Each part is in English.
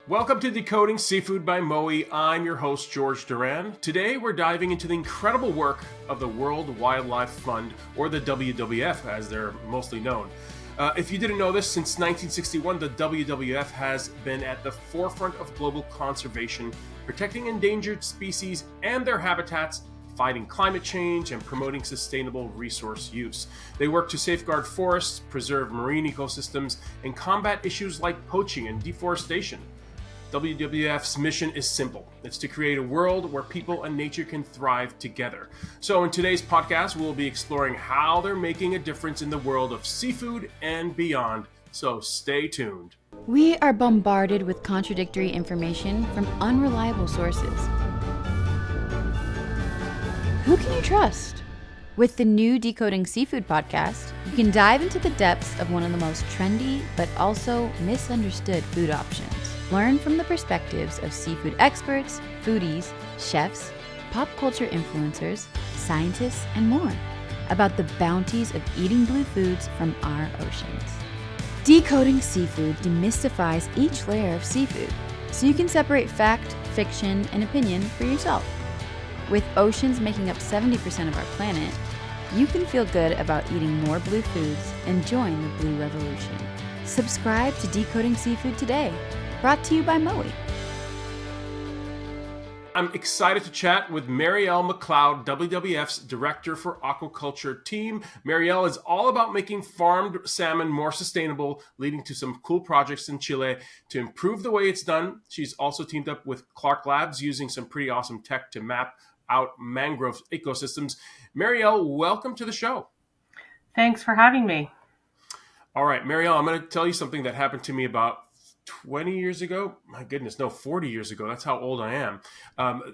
Welcome to Decoding Seafood by Moe. I'm your host, George Duran. Today, we're diving into the incredible work of the World Wildlife Fund, or the WWF, as they're mostly known. If you didn't know this, since 1961, the WWF has been at the forefront of global conservation, protecting endangered species and their habitats, fighting climate change, and promoting sustainable resource use. They work to safeguard forests, preserve marine ecosystems, and combat issues like poaching and deforestation. WWF's mission is simple. It's to create a world where people and nature can thrive together. So in today's podcast, we'll be exploring how they're making a difference in the world of seafood and beyond. So stay tuned. We are bombarded with contradictory information from unreliable sources. Who can you trust? With the new Decoding Seafood Podcast, you can dive into the depths of one of the most trendy but also misunderstood food options. Learn from the perspectives of seafood experts, foodies, chefs, pop culture influencers, scientists, and more about the bounties of eating blue foods from our oceans. Decoding Seafood demystifies each layer of seafood so you can separate fact, fiction, and opinion for yourself. With oceans making up 70% of our planet, you can feel good about eating more blue foods and join the Blue Revolution. Subscribe to Decoding Seafood today. Brought to you by Moe. I'm excited to chat with Marielle McLeod, WWF's Director for Aquaculture Team. Marielle is all about making farmed salmon more sustainable, leading to some cool projects in Chile to improve the way it's done. She's also teamed up with Clark Labs using some pretty awesome tech to map out mangrove ecosystems. Marielle, welcome to the show. Thanks for having me. All right, Marielle, I'm going to tell you something that happened to me about 20 years ago. My goodness, no, 40 years ago. That's how old I am.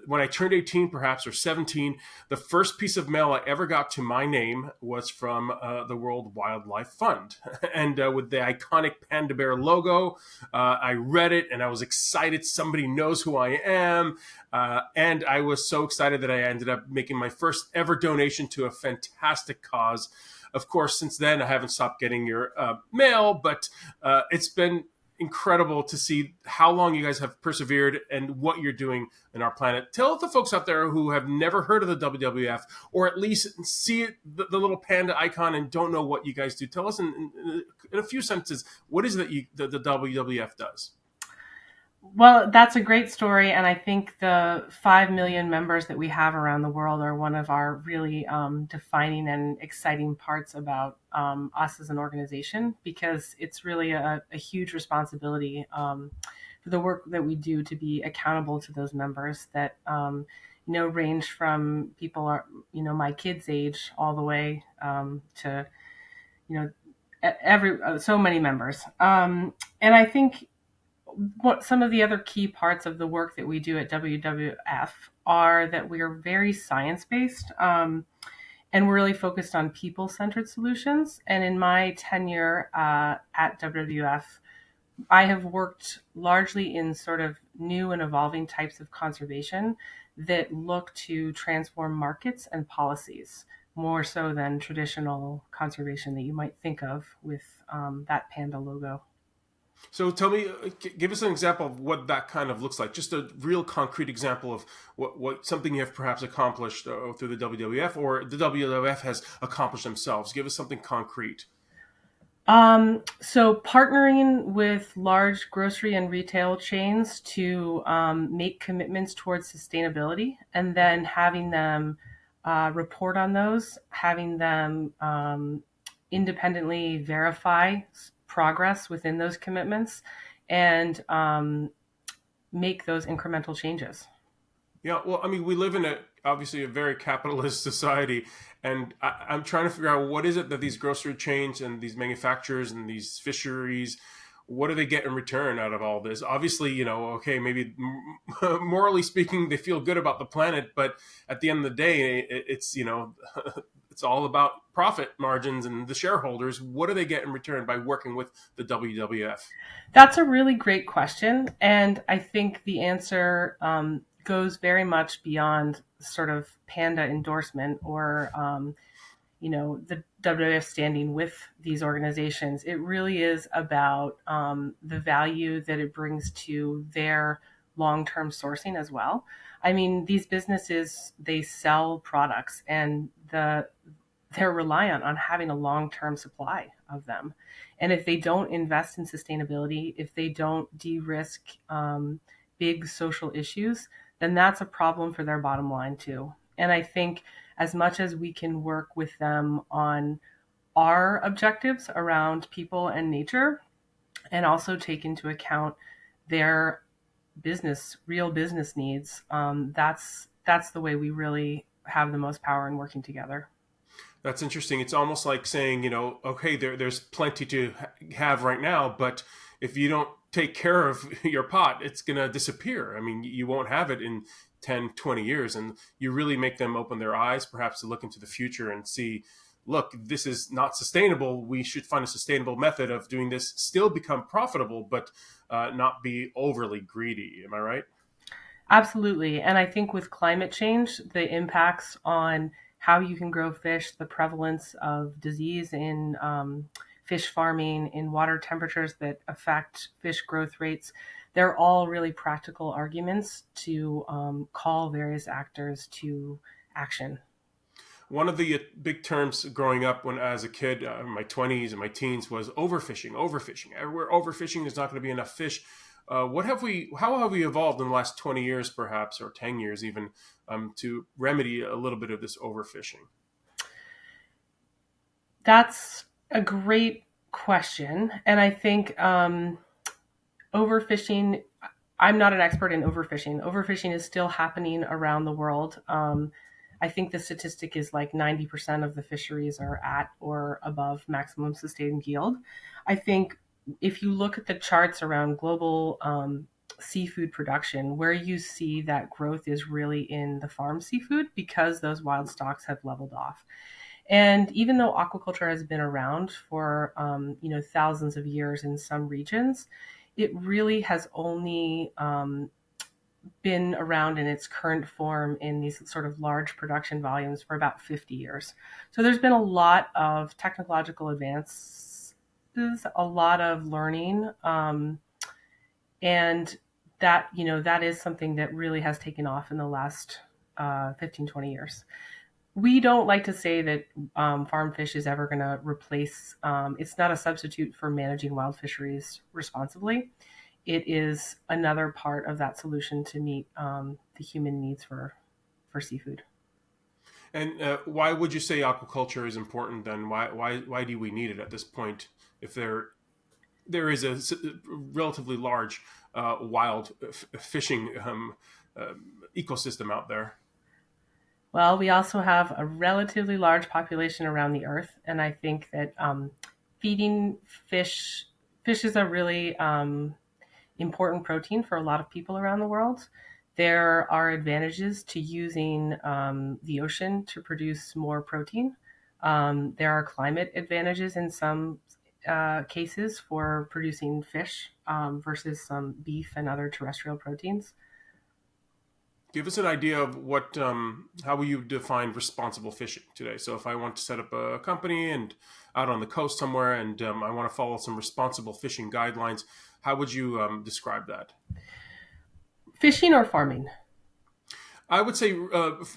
When I turned 18, perhaps, or 17, the first piece of mail I ever got to my name was from the World Wildlife Fund. And with the iconic panda bear logo, I read it and I was excited. Somebody knows who I am. And I was so excited that I ended up making my first ever donation to a fantastic cause. Of course, since then, I haven't stopped getting your mail, but it's been incredible to see how long you guys have persevered and what you're doing in our planet. Tell the folks out there who have never heard of the WWF, or at least see it, the little panda icon, and don't know what you guys do. Tell us in a few sentences, what is it that the WWF does? Well, that's a great story, and I think the 5 million members that we have around the world are one of our really defining and exciting parts about us as an organization, because it's really a huge responsibility for the work that we do to be accountable to those members that range from people are my kids' age all the way to so many members, and I think what some of the other key parts of the work that we do at WWF are that we are very science-based, and we're really focused on people-centered solutions. And in my tenure at WWF, I have worked largely in sort of new and evolving types of conservation that look to transform markets and policies more so than traditional conservation that you might think of with that panda logo. So tell me, give us an example of what that kind of looks like. Just a real concrete example of what something you have perhaps accomplished through the WWF, or the WWF has accomplished themselves. Give us something concrete. So partnering with large grocery and retail chains to make commitments towards sustainability, and then having them report on those, having them independently verify progress within those commitments, and make those incremental changes. Yeah, well, I mean, we live in obviously a very capitalist society, and I'm trying to figure out what is it that these grocery chains and these manufacturers and these fisheries, what do they get in return out of all this? Obviously, okay, maybe morally speaking, they feel good about the planet, but at the end of the day, it's, it's all about profit margins and the shareholders. What do they get in return by working with the WWF? That's a really great question. And I think the answer goes very much beyond sort of panda endorsement or, the WWF standing with these organizations. It really is about the value that it brings to their long-term sourcing as well. I mean, these businesses, they sell products, and they're reliant on having a long-term supply of them. And if they don't invest in sustainability, if they don't de-risk big social issues, then that's a problem for their bottom line too. And I think as much as we can work with them on our objectives around people and nature, and also take into account their real business needs, that's the way we really have the most power in working together. That's interesting. It's almost like saying, okay, there's plenty to have right now, but if you don't take care of your pot, it's going to disappear. I mean, you won't have it in 10, 20 years. And you really make them open their eyes, perhaps to look into the future and see, look, this is not sustainable. We should find a sustainable method of doing this, still become profitable, but not be overly greedy. Am I right? Absolutely. And I think with climate change, the impacts on how you can grow fish, the prevalence of disease in fish farming, in water temperatures that affect fish growth rates, they're all really practical arguments to call various actors to action. One of the big terms growing up when as a kid, in my 20s and my teens, was overfishing. We're overfishing. There's not going to be enough fish. How have we evolved in the last 20 years, perhaps, or 10 years even, to remedy a little bit of this overfishing? That's a great question. And I think overfishing, I'm not an expert in overfishing. Overfishing is still happening around the world. I think the statistic is like 90% of the fisheries are at or above maximum sustained yield. I think if you look at the charts around global seafood production, where you see that growth is really in the farm seafood, because those wild stocks have leveled off. And even though aquaculture has been around for thousands of years in some regions, it really has only been around in its current form in these sort of large production volumes for about 50 years. So there's been a lot of technological advances, a lot of learning, and that is something that really has taken off in the last 15, 20 years. We don't like to say that farm fish is ever going to replace, it's not a substitute for managing wild fisheries responsibly. It is another part of that solution to meet the human needs for seafood. And why would you say aquaculture is important then? Why do we need it at this point if there is a relatively large wild fishing ecosystem out there? Well, we also have a relatively large population around the earth, and I think that feeding fish is a really important protein for a lot of people around the world. There are advantages to using the ocean to produce more protein. There are climate advantages in some cases for producing fish versus some beef and other terrestrial proteins. Give us an idea of what, how you define responsible fishing today. So if I want to set up a company and out on the coast somewhere and I want to follow some responsible fishing guidelines, how would you describe that? Fishing or farming? I would say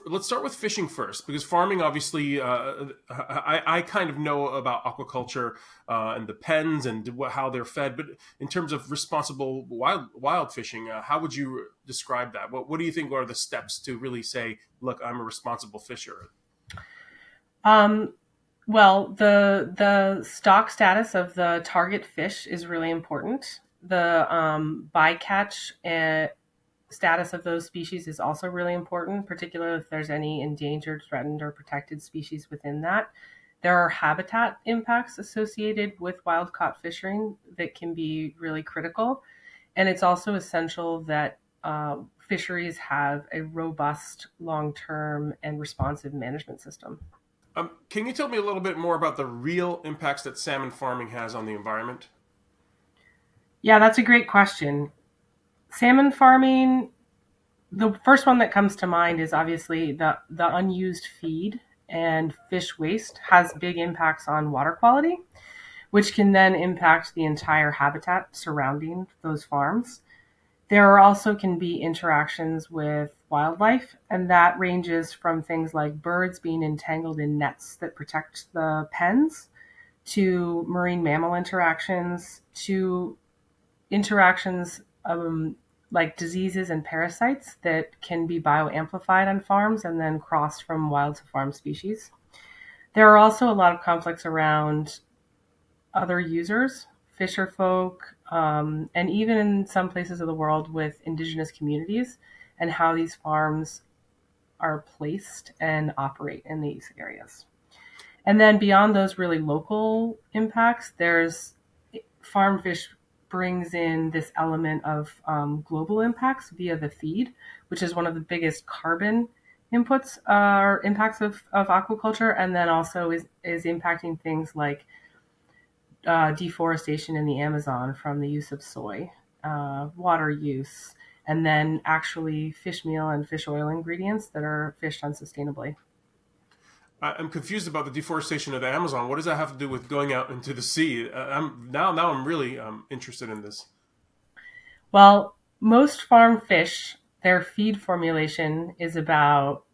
let's start with fishing first, because farming, obviously, I kind of know about aquaculture and the pens and how they're fed. But in terms of responsible wild fishing, how would you describe that? What do you think are the steps to really say, look, I'm a responsible fisher? Well, the stock status of the target fish is really important. The bycatch status of those species is also really important, particularly if there's any endangered, threatened, or protected species within that. There are habitat impacts associated with wild-caught fishing that can be really critical. And it's also essential that fisheries have a robust, long-term, and responsive management system. Can you tell me a little bit more about the real impacts that salmon farming has on the environment? Yeah, that's a great question. Salmon farming, the first one that comes to mind is obviously the unused feed and fish waste has big impacts on water quality, which can then impact the entire habitat surrounding those farms. There also can be interactions with wildlife, and that ranges from things like birds being entangled in nets that protect the pens, to marine mammal interactions, to interactions like diseases and parasites that can be bioamplified on farms and then crossed from wild to farm species. There are also a lot of conflicts around other users, fisher folk, and even in some places of the world with indigenous communities, and how these farms are placed and operate in these areas. And then beyond those really local impacts, there's farm fish brings in this element of global impacts via the feed, which is one of the biggest carbon inputs or impacts of aquaculture, and then also is impacting things like deforestation in the Amazon from the use of soy, water use, and then actually fish meal and fish oil ingredients that are fished unsustainably. I'm confused about the deforestation of the Amazon. What does that have to do with going out into the sea? I'm really interested in this. Well, most farm fish, their feed formulation is about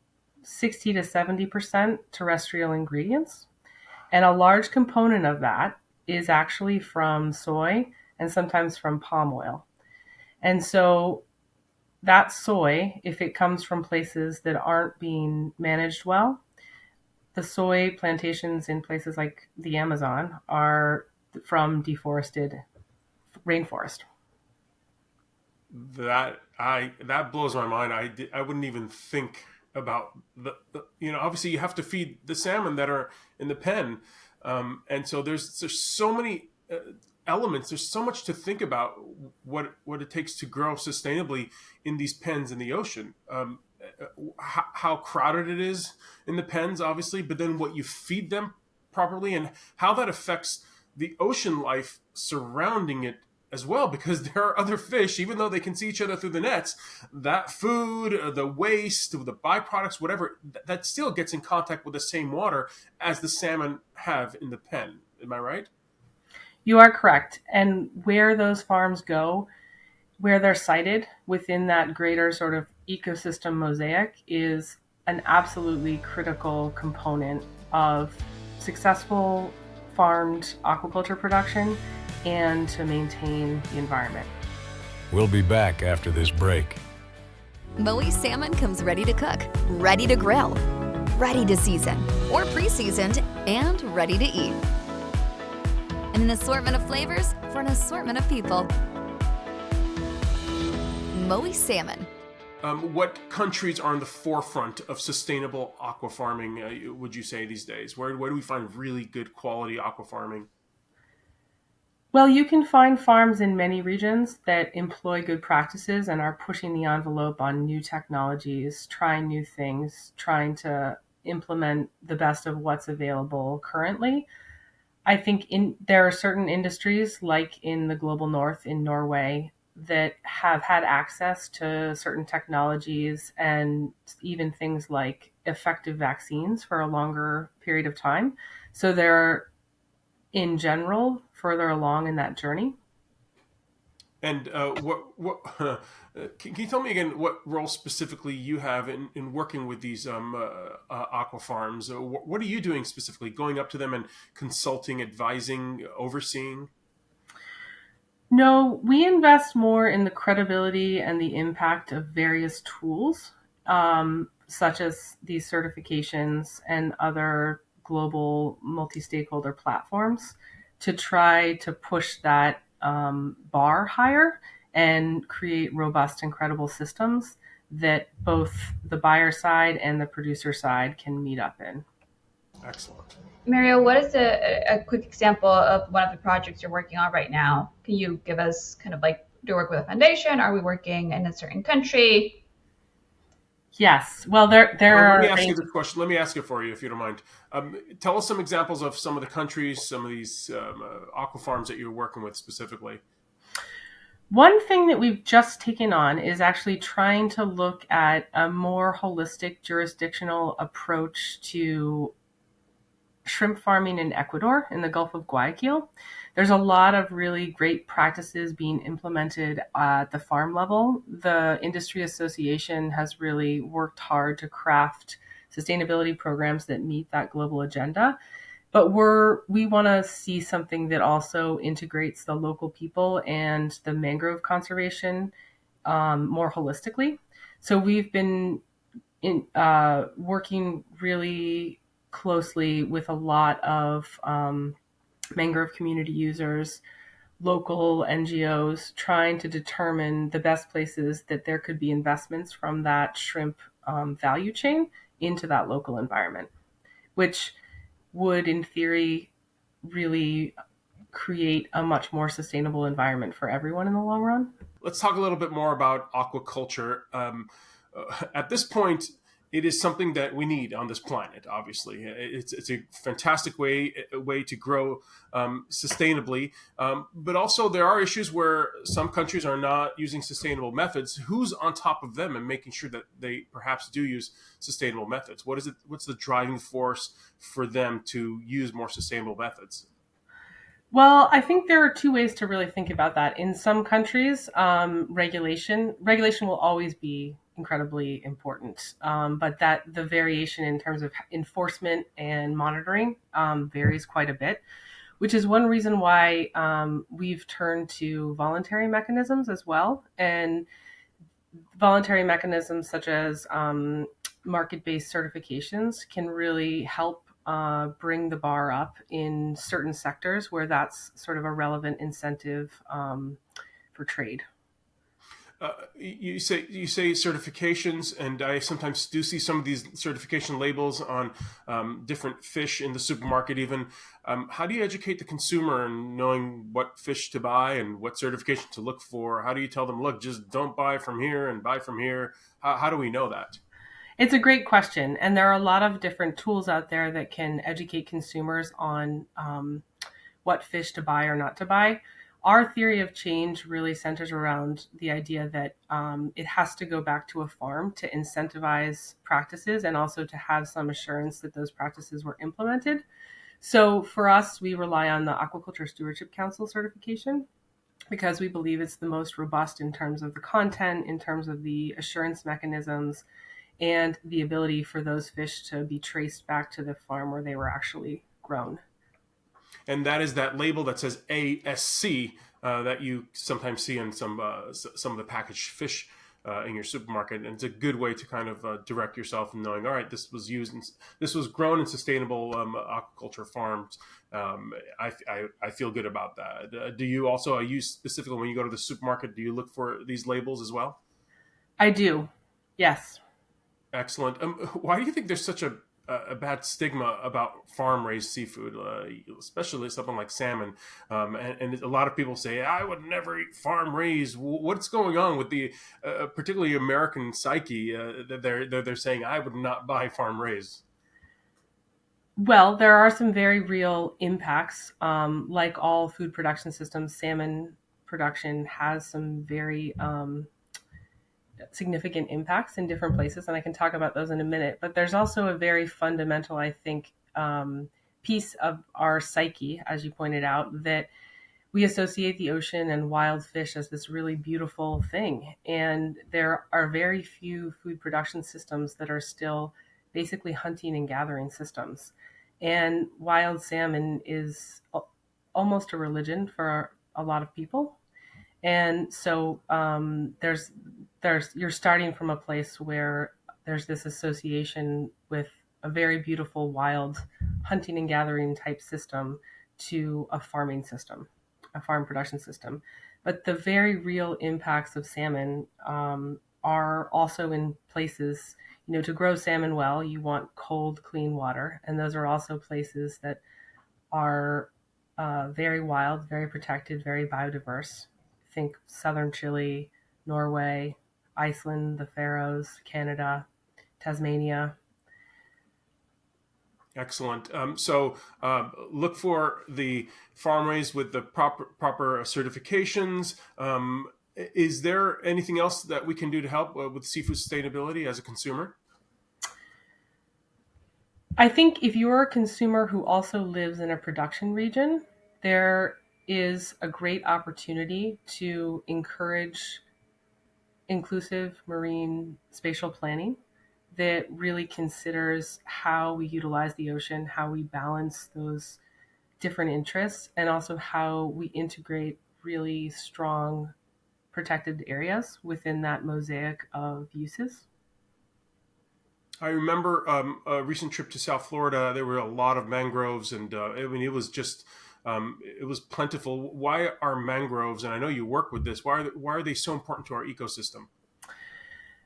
60 to 70% terrestrial ingredients. And a large component of that is actually from soy and sometimes from palm oil. And so that soy, if it comes from places that aren't being managed well, the soy plantations in places like the Amazon are from deforested rainforest. That blows my mind. I wouldn't even think about the obviously you have to feed the salmon that are in the pen, and so there's so many elements. There's so much to think about what it takes to grow sustainably in these pens in the ocean. How crowded it is in the pens, obviously, but then what you feed them properly and how that affects the ocean life surrounding it as well, because there are other fish, even though they can see each other through the nets, that food, the waste, the byproducts, whatever, that still gets in contact with the same water as the salmon have in the pen. Am I right? You are correct. And where those farms go, where they're sited within that greater sort of ecosystem mosaic, is an absolutely critical component of successful farmed aquaculture production and to maintain the environment. We'll be back after this break. Mowi salmon comes ready to cook, ready to grill, ready to season, or pre-seasoned and ready to eat. And an assortment of flavors for an assortment of people. Mowi salmon. What countries are in the forefront of sustainable aqua farming, would you say, these days? Where do we find really good quality aqua farming? Well, you can find farms in many regions that employ good practices and are pushing the envelope on new technologies, trying new things, trying to implement the best of what's available currently. I think there are certain industries, like in the global north in Norway, that have had access to certain technologies and even things like effective vaccines for a longer period of time. So they're, in general, further along in that journey. And can you tell me again what role specifically you have in working with these aqua farms? What are you doing specifically? Going up to them and consulting, advising, overseeing? No, we invest more in the credibility and the impact of various tools, such as these certifications and other global multi-stakeholder platforms, to try to push that bar higher and create robust and credible systems that both the buyer side and the producer side can meet up in. Excellent. Mario, what is a quick example of one of the projects you're working on right now? Can you give us kind of like, do you work with a foundation? Are we working in a certain country? Yes. Well, there Let are. me ask you this question. Let me ask it for you, if you don't mind. Tell us some examples of some of the countries, some of these aqua farms that you're working with specifically. One thing that we've just taken on is actually trying to look at a more holistic jurisdictional approach to shrimp farming in Ecuador in the Gulf of Guayaquil. There's a lot of really great practices being implemented at the farm level. The industry association has really worked hard to craft sustainability programs that meet that global agenda. But we want to see something that also integrates the local people and the mangrove conservation more holistically. So we've been working really closely with a lot of mangrove community users, local NGOs, trying to determine the best places that there could be investments from that shrimp value chain into that local environment, which would, in theory, really create a much more sustainable environment for everyone in the long run. Let's talk a little bit more about aquaculture. At this point, it is something that we need on this planet. Obviously, it's a fantastic way to grow sustainably. But also, there are issues where some countries are not using sustainable methods. Who's on top of them and making sure that they perhaps do use sustainable methods? What is it? What's the driving force for them to use more sustainable methods? Well, I think there are two ways to really think about that. In some countries, regulation will always be incredibly important, but that the variation in terms of enforcement and monitoring varies quite a bit, which is one reason why we've turned to voluntary mechanisms as well. And voluntary mechanisms such as market-based certifications can really help bring the bar up in certain sectors where that's sort of a relevant incentive for trade. You say certifications, and I sometimes do see some of these certification labels on different fish in the supermarket. Even how do you educate the consumer in knowing what fish to buy and what certification to look for? How do you tell them, look, just don't buy from here and buy from here? How do we know that? It's a great question, and there are a lot of different tools out there that can educate consumers on what fish to buy or not to buy. Our theory of change really centers around the idea that it has to go back to a farm to incentivize practices and also to have some assurance that those practices were implemented. So for us, we rely on the Aquaculture Stewardship Council certification because we believe it's the most robust in terms of the content, in terms of the assurance mechanisms, and the ability for those fish to be traced back to the farm where they were actually grown. And that is that label that says ASC that you sometimes see in some of the packaged fish in your supermarket. And it's a good way to kind of direct yourself in knowing, all right, this was grown in sustainable aquaculture farms. I feel good about that. Do you also use specifically when you go to the supermarket, do you look for these labels as well? I do. Yes. Excellent. Why do you think there's such a bad stigma about farm-raised seafood, especially something like salmon? And a lot of people say, I would never eat farm-raised. What's going on with the particularly American psyche that they're saying, I would not buy farm-raised? Well, there are some very real impacts. Like all food production systems, salmon production has some very significant impacts in different places, and I can talk about those in a minute. But there's also a very fundamental, I think, piece of our psyche, as you pointed out, that we associate the ocean and wild fish as this really beautiful thing. And there are very few food production systems that are still basically hunting and gathering systems. And wild salmon is almost a religion for a lot of people. And so you're starting from a place where there's this association with a very beautiful wild hunting and gathering type system to a farming system, a farm production system. But the very real impacts of salmon are also in places, to grow salmon well, you want cold, clean water. And those are also places that are very wild, very protected, very biodiverse. Think southern Chile, Norway, Iceland, the Faroes, Canada, Tasmania. Excellent. So look for the farm raised with the proper certifications. Is there anything else that we can do to help with seafood sustainability as a consumer? I think if you're a consumer who also lives in a production region, there is a great opportunity to encourage inclusive marine spatial planning that really considers how we utilize the ocean, how we balance those different interests, and also how we integrate really strong protected areas within that mosaic of uses. I remember a recent trip to South Florida. There were a lot of mangroves, and it was just it was plentiful. Why are mangroves? And I know you work with this. Why are they so important to our ecosystem?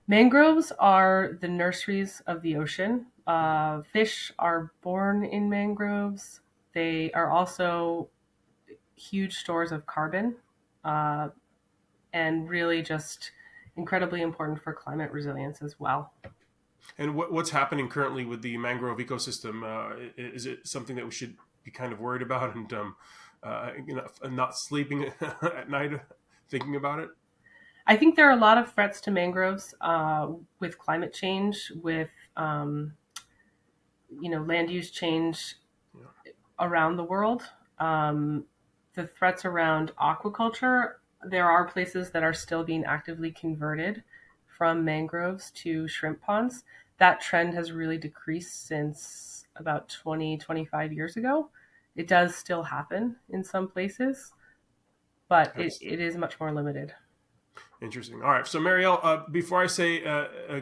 Mangroves are the nurseries of the ocean. Fish are born in mangroves. They are also huge stores of carbon, and really just incredibly important for climate resilience as well. And what's happening currently with the mangrove ecosystem? Is it something that we should be kind of worried about and not sleeping at night thinking about it? I think there are a lot of threats to mangroves with climate change, with land use change around the world. The threats around aquaculture, there are places that are still being actively converted from mangroves to shrimp ponds. That trend has really decreased since about 25 years ago. It does still happen in some places, but it is much more limited. Interesting. All right. So, Marielle, before I say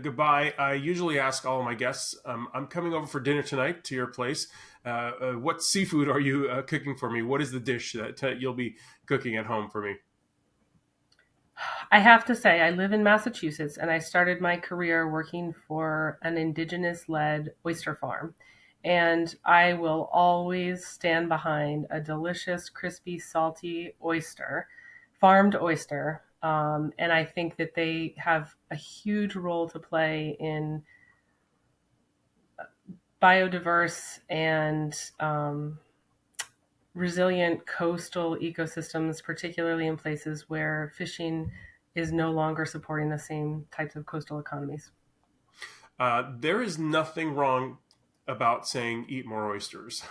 goodbye, I usually ask all of my guests, I'm coming over for dinner tonight to your place. What seafood are you cooking for me? What is the dish that you'll be cooking at home for me? I have to say, I live in Massachusetts, and I started my career working for an indigenous-led oyster farm. And I will always stand behind a delicious, crispy, salty oyster, farmed oyster. And I think that they have a huge role to play in biodiverse and resilient coastal ecosystems, particularly in places where fishing is no longer supporting the same types of coastal economies. There is nothing wrong about saying eat more oysters.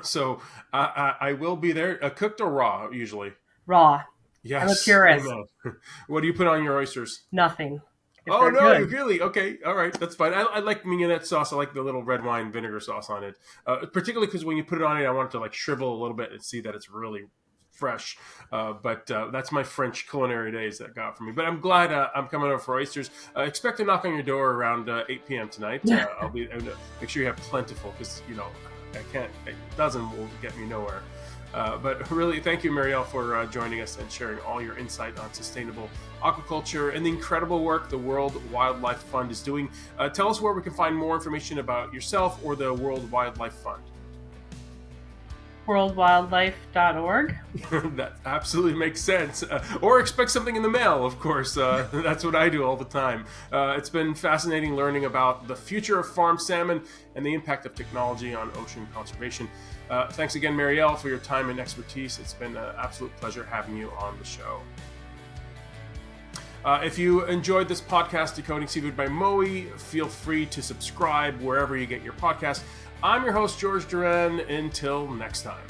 So I will be there. Cooked or raw, usually? Raw. Yes. I'm a purist. What do you put on your oysters? Nothing. Oh, no, really? Okay. All right. That's fine. I like mignonette sauce. I like the little red wine vinegar sauce on it. Particularly because when you put it on it, I want it to shrivel a little bit and see that it's really fresh. But that's my French culinary days that got for me. But I'm glad I'm coming over for oysters. Expect to knock on your door around 8 p.m. tonight. I'll be make sure you have plentiful because, I can't. A dozen will get me nowhere. But really, thank you, Marielle, for joining us and sharing all your insight on sustainable aquaculture and the incredible work the World Wildlife Fund is doing. Tell us where we can find more information about yourself or the World Wildlife Fund. worldwildlife.org. That absolutely makes sense. Or expect something in the mail, of course. That's what I do all the time. It's been fascinating learning about the future of farmed salmon and the impact of technology on ocean conservation. Thanks again, Marielle, for your time and expertise. It's been an absolute pleasure having you on the show. If you enjoyed this podcast, Decoding Seafood by Moe, feel free to subscribe wherever you get your podcast. I'm your host, George Duran. Until next time.